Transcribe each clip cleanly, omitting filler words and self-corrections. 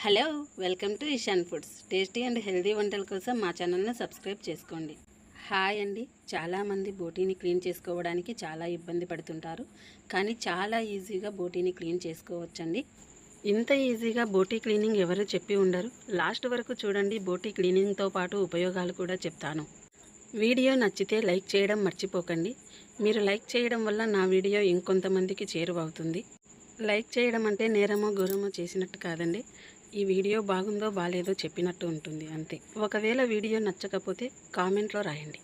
Hello, welcome to Ishan foods. Tasty and healthy వంటల కోసం మా ఛానల్ని సబ్స్క్రైబ్ చేసుకోండి. హాయ్ అండి. చాలామంది బోటీని క్లీన్ చేసుకోవడానికి చాలా ఇబ్బంది పడుతుంటారు, కానీ చాలా ఈజీగా బోటీని క్లీన్ చేసుకోవచ్చండి. ఇంత ఈజీగా బోటీ క్లీనింగ్ ఎవరు చెప్పి ఉండరు. లాస్ట్ వరకు చూడండి, బోటీ క్లీనింగ్తో పాటు ఉపయోగాలు కూడా చెప్తాను. వీడియో నచ్చితే లైక్ చేయడం మర్చిపోకండి. మీరు లైక్ చేయడం వల్ల నా వీడియో ఇంకొంతమందికి చేరువవుతుంది. లైక్ చేయడం అంటే నేరమో ఘోరమో చేసినట్టు కాదండి. ఈ వీడియో బాగుందో బాలేదో చెప్పినట్టు ఉంటుంది అంతే. ఒకవేళ వీడియో నచ్చకపోతే కామెంట్లో రాయండి.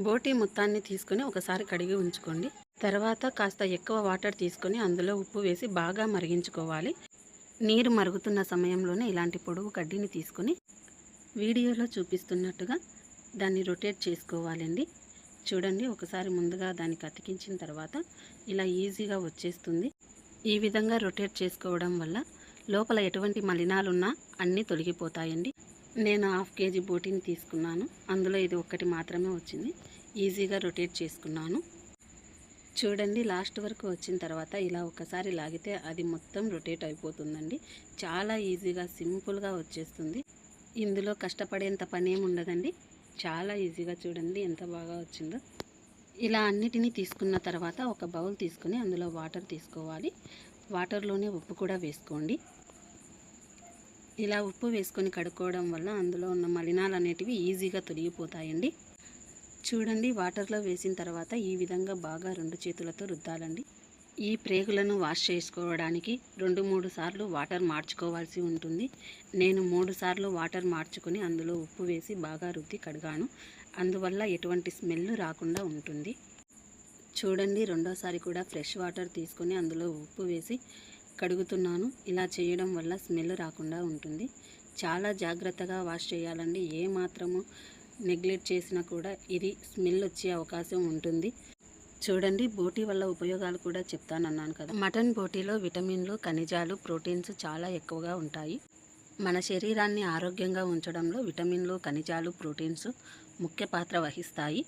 బోటీ మొత్తాన్ని తీసుకొని ఒకసారి కడిగి ఉంచుకోండి. తర్వాత కాస్త ఎక్కువ వాటర్ తీసుకొని అందులో ఉప్పు వేసి బాగా మరిగించుకోవాలి. నీరు మరుగుతున్న సమయంలోనే ఇలాంటి పొడవు కడ్డీని తీసుకొని వీడియోలో చూపిస్తున్నట్టుగా దాన్ని రొటేట్ చేసుకోవాలండి. చూడండి, ఒకసారి ముందుగా దానికి అతికించిన తర్వాత ఇలా ఈజీగా వచ్చేస్తుంది. ఈ విధంగా రొటేట్ చేసుకోవడం వల్ల లోపల ఎటువంటి మలినాలున్నా అన్నీ తొలగిపోతాయండి. నేను 1/2 kg బోటీని తీసుకున్నాను. అందులో ఇది ఒక్కటి మాత్రమే వచ్చింది. ఈజీగా రొటేట్ చేసుకున్నాను. చూడండి, లాస్ట్ వరకు వచ్చిన తర్వాత ఇలా ఒకసారి లాగితే అది మొత్తం రొటేట్ అయిపోతుందండి. చాలా ఈజీగా సింపుల్గా వచ్చేస్తుంది. ఇందులో కష్టపడేంత పని ఏమి ఉండదండి. చాలా ఈజీగా చూడండి ఎంత బాగా వచ్చిందో. ఇలా అన్నిటినీ తీసుకున్న తర్వాత ఒక బౌల్ తీసుకొని అందులో వాటర్ తీసుకోవాలి. వాటర్లోనే ఉప్పు కూడా వేసుకోండి. ఇలా ఉప్పు వేసుకొని కడుక్కోవడం వల్ల అందులో ఉన్న మలినాలు అనేటివి ఈజీగా తొలగిపోతాయండి. చూడండి, వాటర్లో వేసిన తర్వాత ఈ విధంగా బాగా 2 చేతులతో రుద్దాలండి. ఈ ప్రేగులను వాష్ చేసుకోవడానికి 2-3 సార్లు వాటర్ మార్చుకోవాల్సి ఉంటుంది. నేను 3 సార్లు వాటర్ మార్చుకొని అందులో ఉప్పు వేసి బాగా రుద్ది కడిగాను. అందువల్ల ఎటువంటి స్మెల్ రాకుండా ఉంటుంది. చూడండి, రెండోసారి కూడా ఫ్రెష్ వాటర్ తీసుకొని అందులో ఉప్పు వేసి కడుగుతున్నాను. ఇలా చేయడం వల్ల స్మెల్ రాకుండా ఉంటుంది. చాలా జాగ్రత్తగా వాష్ చేయాలండి. ఏ మాత్రము నెగ్లెక్ట్ చేసినా కూడా ఇది స్మెల్ వచ్చే అవకాశం ఉంటుంది. చూడండి, బోటీ వల్ల ఉపయోగాలు కూడా చెప్తానన్నాను కదా. మటన్ బోటీలో విటమిన్లు, ఖనిజాలు, ప్రోటీన్స్ చాలా ఎక్కువగా ఉంటాయి. మన శరీరాన్ని ఆరోగ్యంగా ఉంచడంలో విటమిన్లు, ఖనిజాలు, ప్రోటీన్స్ ముఖ్య పాత్ర వహిస్తాయి.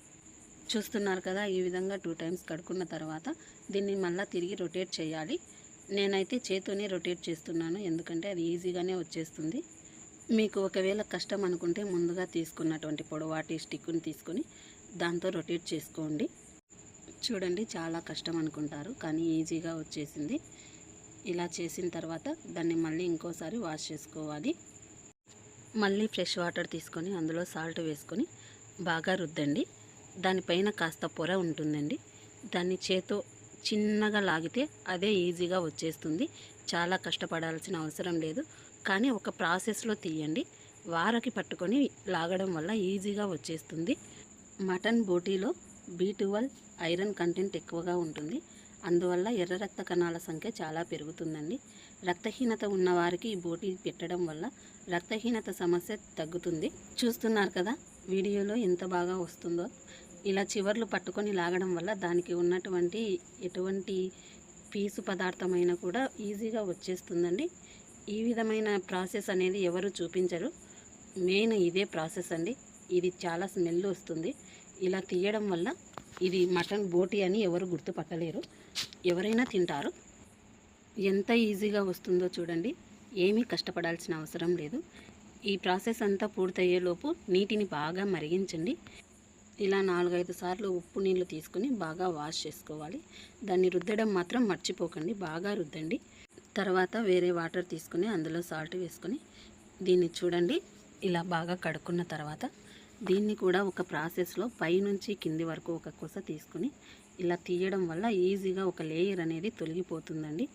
చూస్తున్నారు కదా, ఈ విధంగా 2 times కడుక్కున్న తర్వాత దీన్ని మళ్ళీ తిరిగి రొటేట్ చేయాలి. నేనైతే చేత్తోనే రొటేట్ చేస్తున్నాను, ఎందుకంటే అది ఈజీగానే వచ్చేస్తుంది. మీకు ఒకవేళ కష్టం అనుకుంటే ముందుగా తీసుకున్నటువంటి పొడవాటి స్టిక్ని తీసుకొని దాంతో రొటేట్ చేసుకోండి. చూడండి, చాలా కష్టం అనుకుంటారు, కానీ ఈజీగా వచ్చేసింది. ఇలా చేసిన తర్వాత దాన్ని మళ్ళీ ఇంకోసారి వాష్ చేసుకోవాలి. మళ్ళీ ఫ్రెష్ వాటర్ తీసుకొని అందులో సాల్ట్ వేసుకొని బాగా రుద్దండి. దానిపైన కాస్త పొర ఉంటుందండి. దాన్ని చేతో చిన్నగా లాగితే అదే ఈజీగా వచ్చేస్తుంది. చాలా కష్టపడాల్సిన అవసరం లేదు, కానీ ఒక ప్రాసెస్లో తీయండి. వారకి పట్టుకొని లాగడం వల్ల ఈజీగా వచ్చేస్తుంది. మటన్ బోటీలో B12 ఐరన్ కంటెంట్ ఎక్కువగా ఉంటుంది. అందువల్ల ఎర్ర రక్త కణాల సంఖ్య చాలా పెరుగుతుందండి. రక్తహీనత ఉన్నవారికి ఈ బోటీ పెట్టడం వల్ల రక్తహీనత సమస్య తగ్గుతుంది. చూస్తున్నారు కదా వీడియోలో ఎంత బాగా వస్తుందో. ఇలా చివర్లు పట్టుకొని లాగడం వల్ల దానికి ఉన్నటువంటి ఎటువంటి పీసు పదార్థమైనా కూడా ఈజీగా వచ్చేస్తుందండి. ఈ విధమైన ప్రాసెస్ అనేది ఎవరు చూపించరు. మెయిన్ ఇదే ప్రాసెస్ అండి. ఇది చాలా స్మెల్ వస్తుంది. ఇలా తీయడం వల్ల ఇది మటన్ బోటీ అని ఎవరు గుర్తుపట్టలేరు. ఎవరైనా తింటారు. ఎంత ఈజీగా వస్తుందో చూడండి. ఏమీ కష్టపడాల్సిన అవసరం లేదు. ఈ ప్రాసెస్ అంతా పూర్తయ్యేలోపు నీటిని బాగా మరిగించండి. ఇలా 4-5 సార్లు ఉప్పు నీళ్ళు తీసుకొని బాగా వాష్ చేసుకోవాలి. దాన్ని రుద్దడం మాత్రం మర్చిపోకండి. బాగా రుద్దండి. తర్వాత వేరే వాటర్ తీసుకొని అందులో సాల్ట్ వేసుకొని దీన్ని చూడండి ఇలా బాగా కడుక్కున్న తర్వాత దీన్ని కూడా ఒక ప్రాసెస్లో పైనుంచి కింది వరకు ఒక కొస తీసుకొని ఇలా తీయడం వల్ల ఈజీగా ఒక లేయర్ అనేది తొలగిపోతుందండి.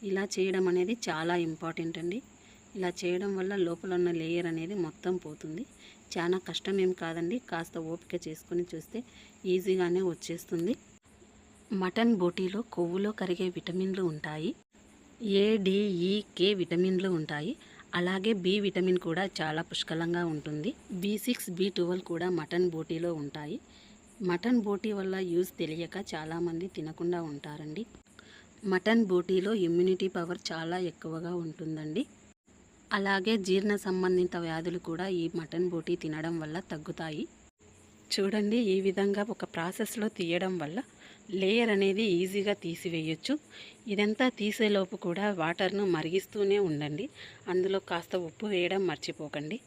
ఇలా చేయడం అనేది చాలా ఇంపార్టెంట్ అండి. ఇలా చేయడం వల్ల లోపల ఉన్న లేయర్ అనేది మొత్తం పోతుంది. చాలా కష్టం ఏం కాదండి. కాస్త ఓపిక చేసుకొని చూస్తే ఈజీగానే వచ్చేస్తుంది. మటన్ బోటీలో కొవ్వులో కరిగే విటమిన్లు ఉంటాయి. A, D, E, K విటమిన్లు ఉంటాయి. అలాగే B విటమిన్ కూడా చాలా పుష్కలంగా ఉంటుంది. B6, B12 కూడా మటన్ బోటీలో ఉంటాయి. మటన్ బోటీ వల్ల యూజ్ తెలియక చాలామంది తినకుండా ఉంటారండి. మటన్ బోటీలో ఇమ్యూనిటీ పవర్ చాలా ఎక్కువగా ఉంటుందండి. అలాగే జీర్ణ సంబంధిత వ్యాధులు కూడా ఈ మటన్ బోటీ తినడం వల్ల తగ్గుతాయి. చూడండి, ఈ విధంగా ఒక ప్రాసెస్లో తీయడం వల్ల లేయర్ అనేది ఈజీగా తీసివేయొచ్చు. ఇదంతా తీసేలోపు కూడా వాటర్ను మరిగిస్తూనే ఉండండి. అందులో కాస్త ఉప్పు వేయడం మర్చిపోకండి.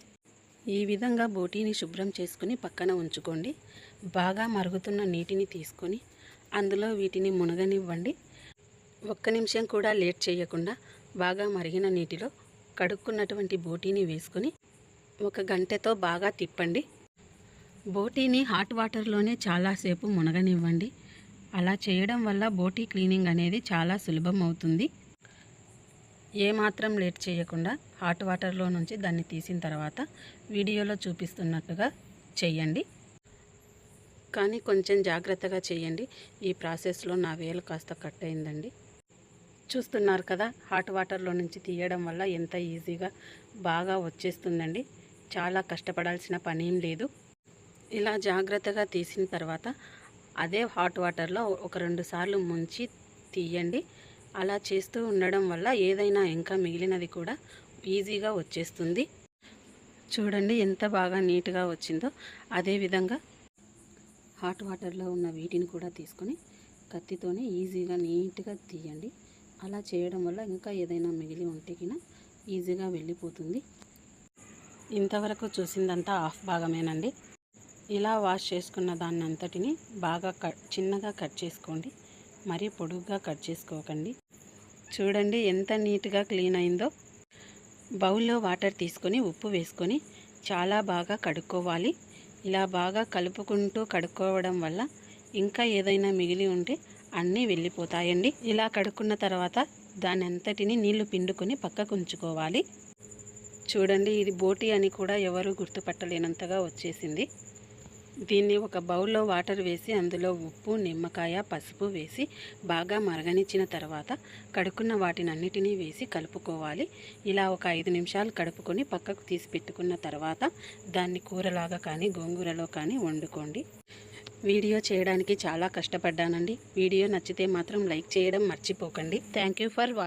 ఈ విధంగా బోటీని శుభ్రం చేసుకుని పక్కన ఉంచుకోండి. బాగా మరుగుతున్న నీటిని తీసుకొని అందులో వీటిని మునగనివ్వండి. ఒక్క నిమిషం కూడా లేట్ చేయకుండా బాగా మరిగిన నీటిలో కడుక్కున్నటువంటి బోటీని వేసుకొని ఒక గంటెతో బాగా తిప్పండి. బోటీని హాట్ వాటర్లోనే చాలాసేపు మునగనివ్వండి. అలా చేయడం వల్ల బోటీ క్లీనింగ్ అనేది చాలా సులభం అవుతుంది. ఏమాత్రం లేట్ చేయకుండా హాట్ వాటర్లో నుంచి దాన్ని తీసిన తర్వాత వీడియోలో చూపిస్తున్నట్టుగా చేయండి. కానీ కొంచెం జాగ్రత్తగా చేయండి. ఈ ప్రాసెస్లో నా వేలు కాస్త కట్ అయిందండి. చూస్తున్నారు కదా, హాట్ వాటర్లో నుంచి తీయడం వల్ల ఎంత ఈజీగా బాగా వచ్చేస్తుందండి. చాలా కష్టపడాల్సిన పని ఏం లేదు. ఇలా జాగ్రత్తగా తీసిన తర్వాత అదే హాట్ వాటర్లో ఒక 2 సార్లు ముంచి తీయండి. అలా చేస్తూ ఉండడం వల్ల ఏదైనా ఇంకా మిగిలినది కూడా ఈజీగా వచ్చేస్తుంది. చూడండి ఎంత బాగా నీట్గా వచ్చిందో. అదేవిధంగా హాట్ వాటర్లో ఉన్న వీటిని కూడా తీసుకొని కత్తితోనే ఈజీగా నీట్గా తీయండి. అలా చేయడం వల్ల ఇంకా ఏదైనా మిగిలి ఉంటే కినా ఈజీగా వెళ్ళిపోతుంది. ఇంతవరకు చూసిందంతా హాఫ్ భాగమేనండి. ఇలా వాష్ చేసుకున్న దాన్ని అంతటిని బాగా చిన్నగా కట్ చేసుకోండి. మరీ పొడుగ్గా కట్ చేసుకోకండి. చూడండి ఎంత నీట్గా క్లీన్ అయిందో. బౌల్లో వాటర్ తీసుకొని ఉప్పు వేసుకొని చాలా బాగా కడుక్కోవాలి. ఇలా బాగా కలుపుకుంటూ కడుక్కోవడం వల్ల ఇంకా ఏదైనా మిగిలి ఉంటే అన్నీ వెళ్ళిపోతాయండి. ఇలా కడుక్కున్న తర్వాత దాని అంతటిని నీళ్లు పిండుకొని పక్కకు ఉంచుకోవాలి. చూడండి, ఇది బోటీ అని కూడా ఎవరు గుర్తుపట్టలేనంతగా వచ్చేసింది. దీన్ని ఒక బౌల్లో వాటర్ వేసి అందులో ఉప్పు, నిమ్మకాయ, పసుపు వేసి బాగా మరగనిచ్చిన తర్వాత కడుక్కున్న వాటినన్నిటినీ వేసి కలుపుకోవాలి. ఇలా ఒక 5 నిమిషాలు కడుపుకొని పక్కకు తీసి పెట్టుకున్న తర్వాత దాన్ని కూరలాగా కానీ గోంగూరలో కానీ వండుకోండి. వీడియో చేయడానికి చాలా కష్టపడ్డానండి. వీడియో నచ్చితే మాత్రం లైక్ చేయడం మర్చిపోకండి. Thank you for watching.